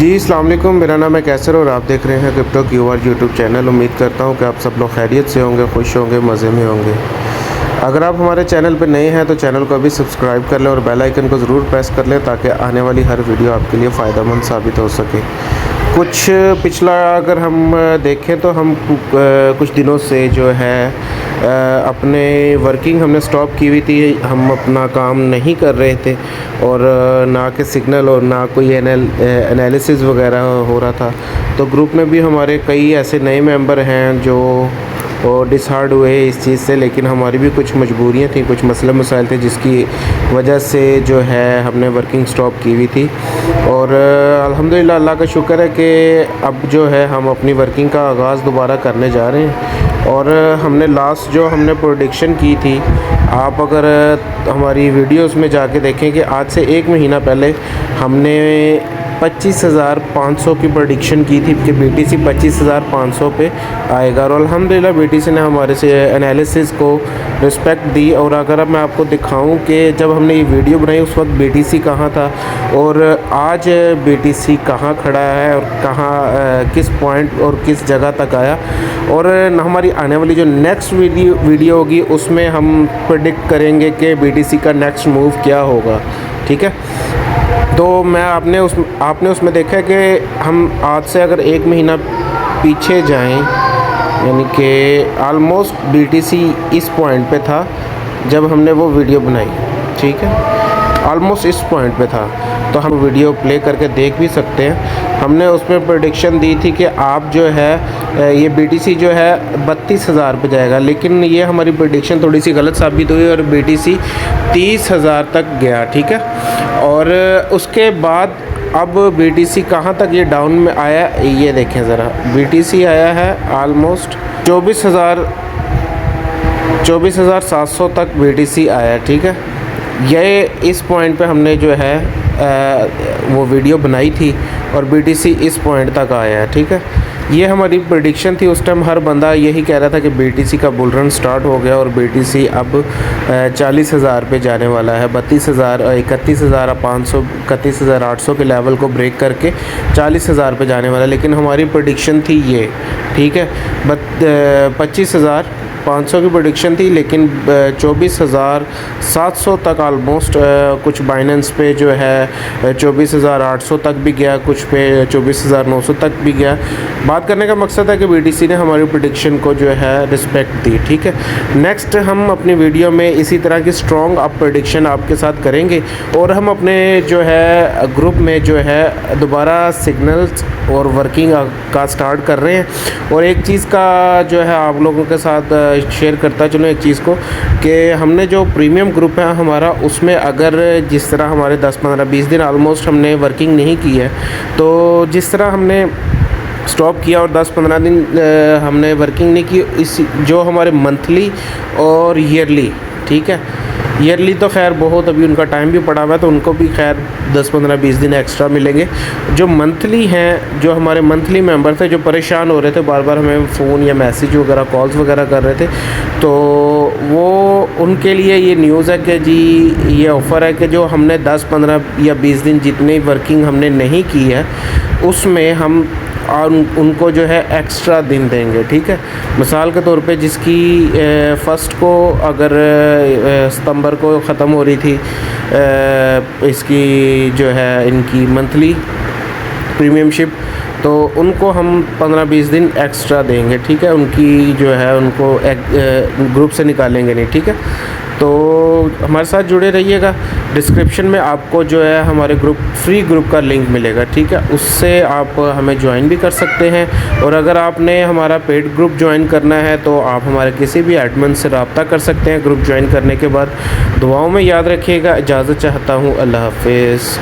जी अस्सलाम वालेकुम, मेरा नाम है कैसर और आप देख रहे हैं क्रिप्टो क्यूआर यूट्यूब चैनल। उम्मीद करता हूं कि आप सब लोग खैरियत से होंगे, खुश होंगे, मज़े में होंगे। अगर आप हमारे चैनल पर नए हैं तो चैनल को अभी सब्सक्राइब कर लें और बेल आइकन को ज़रूर प्रेस कर लें ताकि आने वाली हर वीडियो आपके लिए फ़ायदेमंद साबित हो सके। कुछ पिछला अगर हम देखें तो हम कुछ दिनों से जो है अपने वर्किंग हमने स्टॉप की हुई थी। हम अपना काम नहीं कर रहे थे और ना कि सिग्नल और ना कोई एनालिसिस वगैरह हो रहा था। तो ग्रुप में भी हमारे कई ऐसे नए मेंबर हैं जो डिसहार्ड हुए इस चीज़ से, लेकिन हमारी भी कुछ मजबूरियां थी, कुछ मसले मसाइल थे जिसकी वजह से जो है हमने वर्किंग स्टॉप की हुई थी। और अल्हम्दुलिल्लाह अल्लाह का शुक्र है कि अब जो है हम अपनी वर्किंग का आगाज़ दोबारा करने जा रहे हैं। और हमने लास्ट जो हमने प्रेडिक्शन की थी, आप अगर हमारी वीडियोस में जाके देखें कि आज से 1 महीना पहले हमने 25,500 की प्रेडिक्शन की थी कि BTC 25,500 पे आएगा। और अल्हम्दुलिल्लाह BTC ने हमारे से एनालिसिस को रिस्पेक्ट दी। और अगर मैं आपको दिखाऊं कि जब हमने ये वीडियो बनाई उस वक्त BTC कहाँ था और आज BTC कहाँ खड़ा है और कहाँ किस पॉइंट और किस जगह तक आया, और हमारी आने वाली जो नेक्स्ट वीडियो होगी उसमें हम प्रेडिक्ट करेंगे कि BTC का नेक्स्ट मूव क्या होगा। ठीक है, तो आपने उसमें देखा है कि हम आज से अगर 1 महीना पीछे जाएं, यानी कि आलमोस्ट BTC इस पॉइंट पे था जब हमने वो वीडियो बनाई। ठीक है, आलमोस्ट इस पॉइंट पे था। तो हम वीडियो प्ले करके देख भी सकते हैं। हमने उसमें प्रेडिक्शन दी थी कि आप जो है ये BTC जो है 32,000 पे जाएगा, लेकिन ये हमारी प्रेडिक्शन थोड़ी सी गलत साबित हुई और BTC 30,000 तक गया। ठीक है, और उसके बाद अब BTC कहाँ तक ये डाउन में आया, ये देखें ज़रा। BTC आया है आलमोस्ट 24,700 तक BTC आया। ठीक है, ये इस पॉइंट पे हमने जो है वो वीडियो बनाई थी और BTC इस पॉइंट तक आया है। ठीक है, ये हमारी प्रेडिक्शन थी। उस टाइम हर बंदा यही कह रहा था कि BTC का बुल रन स्टार्ट हो गया और BTC अब 40,000 पे जाने वाला है। 32,000, 31,500, 31,800 के लेवल को ब्रेक करके 40,000 पे जाने वाला है। लेकिन हमारी प्रेडिक्शन थी ये, ठीक है, 25,500 की प्रेडिक्शन थी, लेकिन 24,700 तक आलमोस्ट कुछ बाइनेंस पे जो है 24,800 तक भी गया, कुछ पे 24,900 तक भी गया। बात करने का मकसद है कि BTC ने हमारी प्रेडिक्शन को जो है रिस्पेक्ट दी। ठीक है, नेक्स्ट हम अपनी वीडियो में इसी तरह की स्ट्रॉन्ग अप प्रेडिक्शन आपके साथ करेंगे और हम अपने जो है ग्रुप में जो है दोबारा सिग्नल्स और वर्किंग का स्टार्ट कर रहे हैं। और एक चीज़ का जो है आप लोगों के साथ शेयर करता चलो एक चीज़ को, कि हमने जो प्रीमियम ग्रुप है हमारा, उसमें अगर जिस तरह हमारे 10, 15, 20 दिन आलमोस्ट हमने वर्किंग नहीं की है, तो जिस तरह हमने स्टॉप किया और 10-15 दिन हमने वर्किंग नहीं की, इस जो हमारे मंथली और ईयरली, ठीक है, ईयरली तो खैर बहुत अभी उनका टाइम भी पड़ा हुआ है तो उनको भी खैर 10-15-20 दिन एक्स्ट्रा मिलेंगे। जो मंथली हैं, जो हमारे मंथली मेंबर थे जो परेशान हो रहे थे, बार बार हमें फ़ोन या मैसेज वगैरह कॉल्स वगैरह कर रहे थे, तो वो उनके लिए ये न्यूज़ है कि जी ये ऑफ़र है कि जो हमने 10-15 या 20 दिन जितनी वर्किंग हमने नहीं की है उसमें हम उनको जो है एक्स्ट्रा दिन देंगे। ठीक है, मिसाल के तौर पे जिसकी फ़र्स्ट को अगर सितंबर को ख़त्म हो रही थी इसकी जो है इनकी मंथली प्रीमियमशिप, तो उनको हम 15-20 दिन एक्स्ट्रा देंगे। ठीक है, उनकी जो है उनको ग्रुप से निकालेंगे नहीं। ठीक है, तो हमारे साथ जुड़े रहिएगा। डिस्क्रिप्शन में आपको जो है हमारे फ्री ग्रुप का लिंक मिलेगा। ठीक है, उससे आप हमें ज्वाइन भी कर सकते हैं। और अगर आपने हमारा पेड ग्रुप ज्वाइन करना है तो आप हमारे किसी भी एडमिन से रब्ता कर सकते हैं ग्रुप ज्वाइन करने के बाद। दुआओं में याद रखिएगा। इजाज़त चाहता हूँ। अल्लाह हाफ़िज़।